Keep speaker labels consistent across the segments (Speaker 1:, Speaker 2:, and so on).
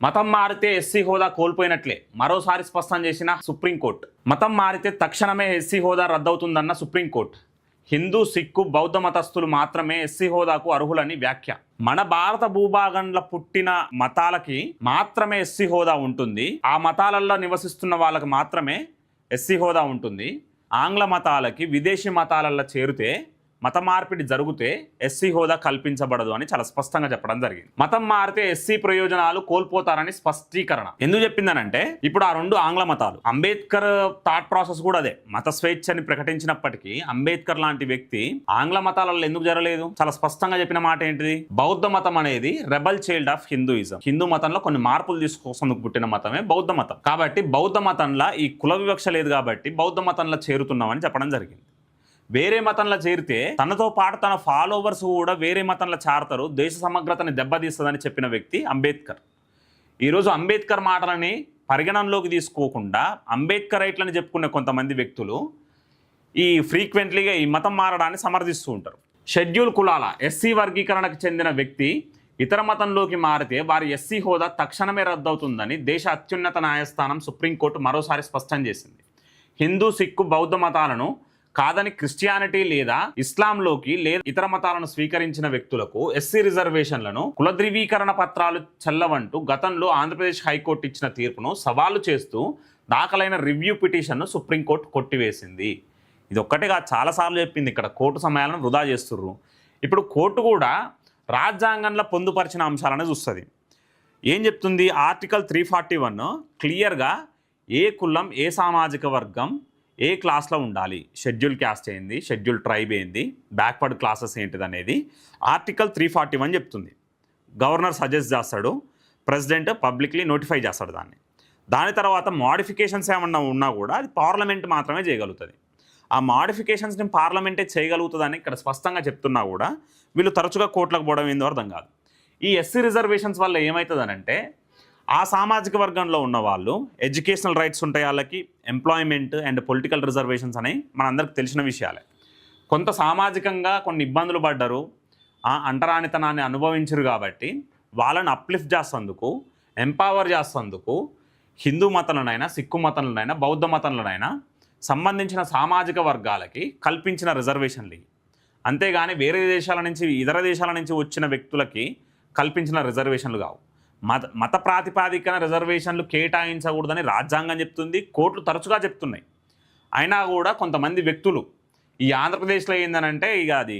Speaker 1: మతం మారితే ఎస్సీ హోదా కోల్పోయినట్లే మరోసారి స్పష్టం చేసిన సుప్రీంకోర్టు. మతం మారితే తక్షణమే ఎస్సీ హోదా రద్దవుతుందన్న సుప్రీంకోర్టు. హిందూ, సిక్కు, బౌద్ధ మతస్థులు మాత్రమే ఎస్సీ హోదాకు అర్హులని వ్యాఖ్య. మన భారత భూభాగంలో పుట్టిన మతాలకి మాత్రమే ఎస్సీ హోదా ఉంటుంది. ఆ మతాలలో నివసిస్తున్న వాళ్ళకి మాత్రమే ఎస్సీ హోదా ఉంటుంది. ఆంగ్ల మతాలకి, విదేశీ మతాలలో చేరితే, మత మార్పిడి జరిగితే ఎస్సీ హోదా కల్పించబడదు అని చాలా స్పష్టంగా చెప్పడం జరిగింది. మతం మారితే ఎస్సీ ప్రయోజనాలు కోల్పోతారని స్పష్టీకరణ. ఎందుకు చెప్పిందనంటే, ఇప్పుడు ఆ రెండు ఆంగ్ల మతాలు, అంబేద్కర్ థాట్ ప్రాసెస్ కూడా అదే. మత స్వేచ్ఛని ప్రకటించినప్పటికీ అంబేద్కర్ లాంటి వ్యక్తి ఆంగ్ల మతాలలో ఎందుకు జరగలేదు? చాలా స్పష్టంగా చెప్పిన మాట ఏంటిది? బౌద్ధ మతం అనేది rebel child of Hinduism. Hindu మతంలో కొన్ని మార్పులు తీసుకోసం పుట్టిన మతమే బౌద్ధ మతం. కాబట్టి బౌద్ధ మతంలో ఈ కుల వివక్ష లేదు కాబట్టి బౌద్ధ మతంలో చేరుతున్నామని చెప్పడం జరిగింది. వేరే మతంలో చేరితే తనతో పాటు తన ఫాలోవర్స్ కూడా వేరే మతంలో చేరతారు, దేశ సమగ్రతని దెబ్బతీస్తుందని చెప్పిన వ్యక్తి అంబేద్కర్. ఈరోజు అంబేద్కర్ మాటలని పరిగణనలోకి తీసుకోకుండా అంబేద్కర్ రైట్లని చెప్పుకునే కొంతమంది వ్యక్తులు ఈ ఫ్రీక్వెంట్లీగా ఈ మతం మారడాన్ని సమర్థిస్తూ ఉంటారు. షెడ్యూల్ కులాల ఎస్సీ వర్గీకరణకు చెందిన వ్యక్తి ఇతర మతంలోకి మారితే వారి ఎస్సీ హోదా తక్షణమే రద్దవుతుందని దేశ అత్యున్నత న్యాయస్థానం సుప్రీంకోర్టు మరోసారి స్పష్టం చేసింది. హిందూ, సిక్కు, బౌద్ధ మతాలను కాదని క్రిస్టియానిటీ లేదా ఇస్లాంలోకి లేదా ఇతర మతాలను స్వీకరించిన వ్యక్తులకు ఎస్సీ రిజర్వేషన్లను, కుల ధృవీకరణ పత్రాలు చెల్లవంటూ గతంలో ఆంధ్రప్రదేశ్ హైకోర్టు ఇచ్చిన తీర్పును సవాలు చేస్తూ దాఖలైన రివ్యూ పిటిషన్ను సుప్రీంకోర్టు కొట్టివేసింది. ఇది ఒక్కటిగా చాలాసార్లు చెప్పింది. ఇక్కడ కోర్టు సమయాలను వృధా చేస్తుర్రు. ఇప్పుడు కోర్టు కూడా రాజ్యాంగంలో పొందుపరిచిన అంశాలను చూస్తుంది. ఏం చెప్తుంది? ఆర్టికల్ 341 క్లియర్గా ఏ కులం, ఏ సామాజిక వర్గం, ఏ క్లాస్లో ఉండాలి, షెడ్యూల్ క్యాస్ట్ ఏంది, షెడ్యూల్ ట్రైబ్ ఏంది, బ్యాక్వర్డ్ క్లాసెస్ ఏంటిది అనేది ఆర్టికల్ 341 చెప్తుంది. గవర్నర్ సజెస్ట్ చేస్తాడు, ప్రెసిడెంట్ పబ్లిక్లీ నోటిఫై చేస్తాడు దాన్ని. దాని తర్వాత మోడిఫికేషన్స్ ఏమన్నా ఉన్నా కూడా అది పార్లమెంట్ మాత్రమే చేయగలుగుతుంది. ఆ మోడిఫికేషన్స్ని పార్లమెంటే చేయగలుగుతుందని ఇక్కడ స్పష్టంగా చెప్తున్నా కూడా వీళ్ళు తరచుగా కోర్టులకు పోవడం ఏందో అర్థం కాదు. ఈ ఎస్సీ రిజర్వేషన్స్ వల్ల ఏమవుతుందనంటే, ఆ సామాజిక వర్గంలో ఉన్న వాళ్ళు ఎడ్యుకేషనల్ రైట్స్ ఉంటాయి, వాళ్ళకి ఎంప్లాయ్మెంట్ అండ్ పొలిటికల్ రిజర్వేషన్స్ అనేవి మనందరికి తెలిసిన విషయాలే. కొంత సామాజికంగా కొన్ని ఇబ్బందులు పడ్డారు, అంటరానితనాన్ని అనుభవించరు కాబట్టి వాళ్ళని అప్లిఫ్ట్ చేసేందుకు, ఎంపవర్ చేసేందుకు హిందూ మతంలోనైనా, సిక్కు మతంలోనైనా, బౌద్ధ మతంలోనైనా సంబంధించిన సామాజిక వర్గాలకి కల్పించిన రిజర్వేషన్లు. అంతేగాని వేరే దేశాల నుంచి, ఇతర దేశాల నుంచి వచ్చిన వ్యక్తులకి కల్పించిన రిజర్వేషన్లు కావు. మత ప్రాతిపాదికన రిజర్వేషన్లు కేటాయించకూడదని రాజ్యాంగం చెప్తుంది, కోర్టులు తరచుగా చెప్తున్నాయి. అయినా కూడా కొంతమంది వ్యక్తులు ఈ ఆంధ్రప్రదేశ్లో ఏందనంటే, ఇక అది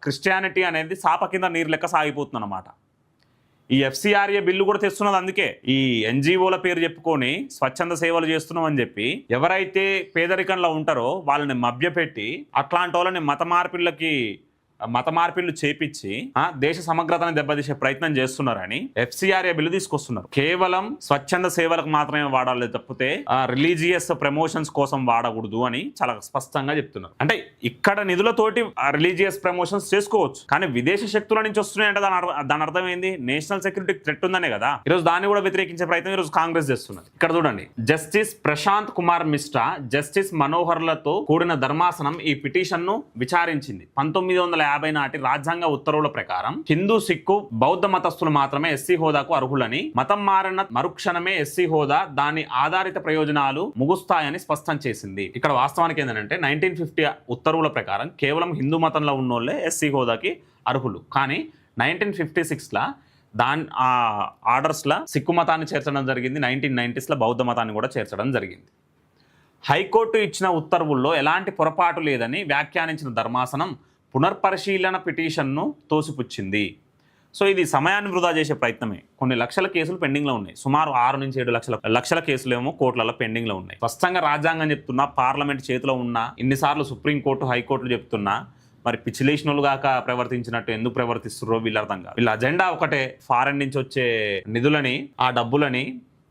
Speaker 1: క్రిస్టియానిటీ అనేది సాప కింద నీరు లెక్క సాగిపోతుంది అన్నమాట. ఈ ఎఫ్సిఆర్ఏ బిల్లు కూడా తెస్తున్నది అందుకే. ఈ ఎన్జిఓల పేరు చెప్పుకొని స్వచ్ఛంద సేవలు చేస్తున్నామని చెప్పి ఎవరైతే పేదరికంలో ఉంటారో వాళ్ళని మభ్యపెట్టి అట్లాంటి వాళ్ళని మత మార్పిళ్లు చేపించి దేశ సమగ్రతను దెబ్బతీసే ప్రయత్నం చేస్తున్నారని ఎఫ్సిఆర్ఏ బిల్లు తీసుకొస్తున్నారు. కేవలం స్వచ్ఛంద సేవలకు మాత్రమే వాడాలి తప్పితే రిలీజియస్ ప్రమోషన్స్ కోసం వాడకూడదు అని చాలా స్పష్టంగా చెప్తున్నారు. అంటే ఇక్కడ నిధులతోటి రిలీజియస్ ప్రమోషన్స్ చేసుకోవచ్చు, కానీ విదేశ శక్తుల నుంచి వస్తున్నాయంటే దాని అర్థం ఏంది? నేషనల్ సెక్యూరిటీ థ్రెట్ ఉందనే కదా. ఈరోజు దాన్ని కూడా వ్యతిరేకించే ప్రయత్నం ఈరోజు కాంగ్రెస్ చేస్తున్నది. ఇక్కడ చూడండి, జస్టిస్ ప్రశాంత్ కుమార్ మిశ్రా, జస్టిస్ మనోహర్లతో కూడిన ధర్మాసనం ఈ పిటిషన్ ను విచారించింది. 1950 నాటి రాజ్యాంగ ఉత్తర్వుల ప్రకారం హిందూ, సిక్కు, బౌద్ధ మతస్థులు మాత్రమే ఎస్సీ హోదాకు అర్హులని, మతం మారిన మరుక్షణమే ఎస్సీ హోదా, దాని ఆధారిత ప్రయోజనాలు ముగుస్తాయని స్పష్టం చేసింది. ఇక్కడ వాస్తవానికి ఏంటంటే 1950 ఉత్తర్వుల ప్రకారం కేవలం హిందూ మతంలో ఉన్నోళ్లే ఎస్సీ హోదాకి అర్హులు. కానీ 1956లా ఆర్డర్స్లో సిక్కు మతాన్ని చేర్చడం జరిగింది, 1990స్లో బౌద్ధ మతాన్ని కూడా చేర్చడం జరిగింది. హైకోర్టు ఇచ్చిన ఉత్తర్వుల్లో ఎలాంటి పొరపాటు లేదని వ్యాఖ్యానించిన ధర్మాసనం పునర్పరిశీలన పిటిషన్ను తోసిపుచ్చింది. సో ఇది సమయాన్ని వృధా చేసే ప్రయత్నమే. కొన్ని లక్షల కేసులు పెండింగ్లో ఉన్నాయి. సుమారు 6 నుంచి 7 లక్షల కేసులు ఏమో కోర్టులలో పెండింగ్లో ఉన్నాయి. స్పష్టంగా రాజ్యాంగం చెప్తున్నా, పార్లమెంట్ చేతిలో ఉన్నా, ఇన్నిసార్లు సుప్రీంకోర్టు, హైకోర్టులు చెప్తున్నా, మరి పిచ్చిలేషనులు గాక ప్రవర్తించినట్టు ఎందుకు ప్రవర్తిస్తున్నారో వీళ్ళు అర్థం కాదు. వీళ్ళ అజెండా ఒకటే, ఫారెన్ నుంచి వచ్చే నిధులని, ఆ డబ్బులని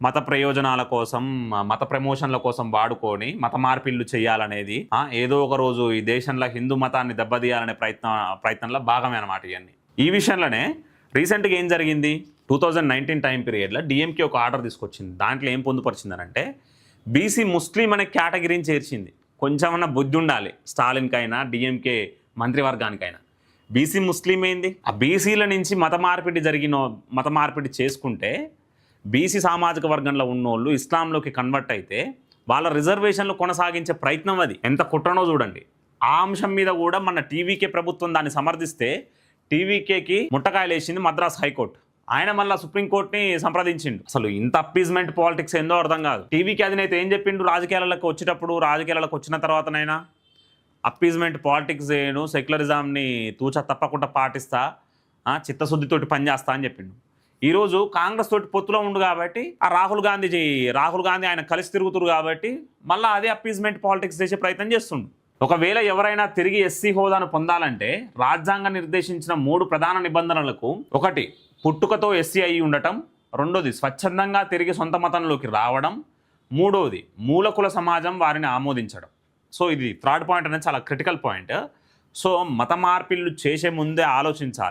Speaker 1: మత ప్రయోజనాల కోసం, మత ప్రమోషన్ల కోసం వాడుకొని మత మార్పిళ్లు చేయాలనేది, ఏదో ఒక రోజు ఈ దేశంలో హిందూ మతాన్ని దెబ్బతీయాలనే ప్రయత్నంలో భాగమే అన్నమాట ఇవన్నీ. ఈ విషయంలోనే రీసెంట్గా ఏం జరిగింది, 2019 టైం పీరియడ్లో డిఎంకే ఒక ఆర్డర్ తీసుకొచ్చింది. దాంట్లో ఏం పొందుపరిచిందనంటే, బీసీ ముస్లిం అనే కేటగిరీని చేర్చింది. కొంచెమన్నా బుద్ధి ఉండాలి స్టాలిన్కైనా, డిఎంకే మంత్రివర్గానికైనా. బీసీ ముస్లిం ఏంది? ఆ బీసీల నుంచి మత మార్పిడి చేసుకుంటే బీసీ సామాజిక వర్గంలో ఉన్నోళ్ళు ఇస్లాంలోకి కన్వర్ట్ అయితే వాళ్ళ రిజర్వేషన్లు కొనసాగించే ప్రయత్నం అది ఎంత కుట్రనో చూడండి. ఆ అంశం మీద కూడా మన టీవీకే ప్రభుత్వం దాన్ని సమర్థిస్తే టీవీకేకి ముట్టకాయలు వేసింది మద్రాస్ హైకోర్టు. ఆయన మళ్ళీ సుప్రీంకోర్టుని సంప్రదించిండు. అసలు ఇంత అప్పీజ్మెంట్ పాలిటిక్స్ ఏందో అర్థం కాదు. టీవీకి అధినేత ఏం చెప్పిండు రాజకీయాలకు వచ్చేటప్పుడు, రాజకీయాలకు వచ్చిన తర్వాతనైనా అప్పీజ్మెంట్ పాలిటిక్స్ చేయను, సెక్యులరిజంని తూచా తప్పకుండా పాటిస్తా, చిత్తశుద్ధితోటి పనిచేస్తా అని చెప్పిండు. ఈరోజు కాంగ్రెస్ తోటి పొత్తులో ఉండు కాబట్టి ఆ రాహుల్ గాంధీ ఆయన కలిసి తిరుగుతురు కాబట్టి మళ్ళీ అదే అప్పీజ్మెంట్ పాలిటిక్స్ చేసే ప్రయత్నం చేస్తుండు. ఒకవేళ ఎవరైనా తిరిగి ఎస్సీ హోదాను పొందాలంటే రాజ్యాంగం నిర్దేశించిన 3 ప్రధాన నిబంధనలకు, ఒకటి పుట్టుకతో ఎస్సీ అయి ఉండటం, రెండోది స్వచ్ఛందంగా తిరిగి సొంత మతంలోకి రావడం, మూడోది మూలకుల సమాజం వారిని ఆమోదించడం. సో ఇది థర్డ్ పాయింట్ అనేది చాలా క్రిటికల్ పాయింట్. సో మత మార్పిళ్ళు చేసే ముందే ఆలోచించాలి.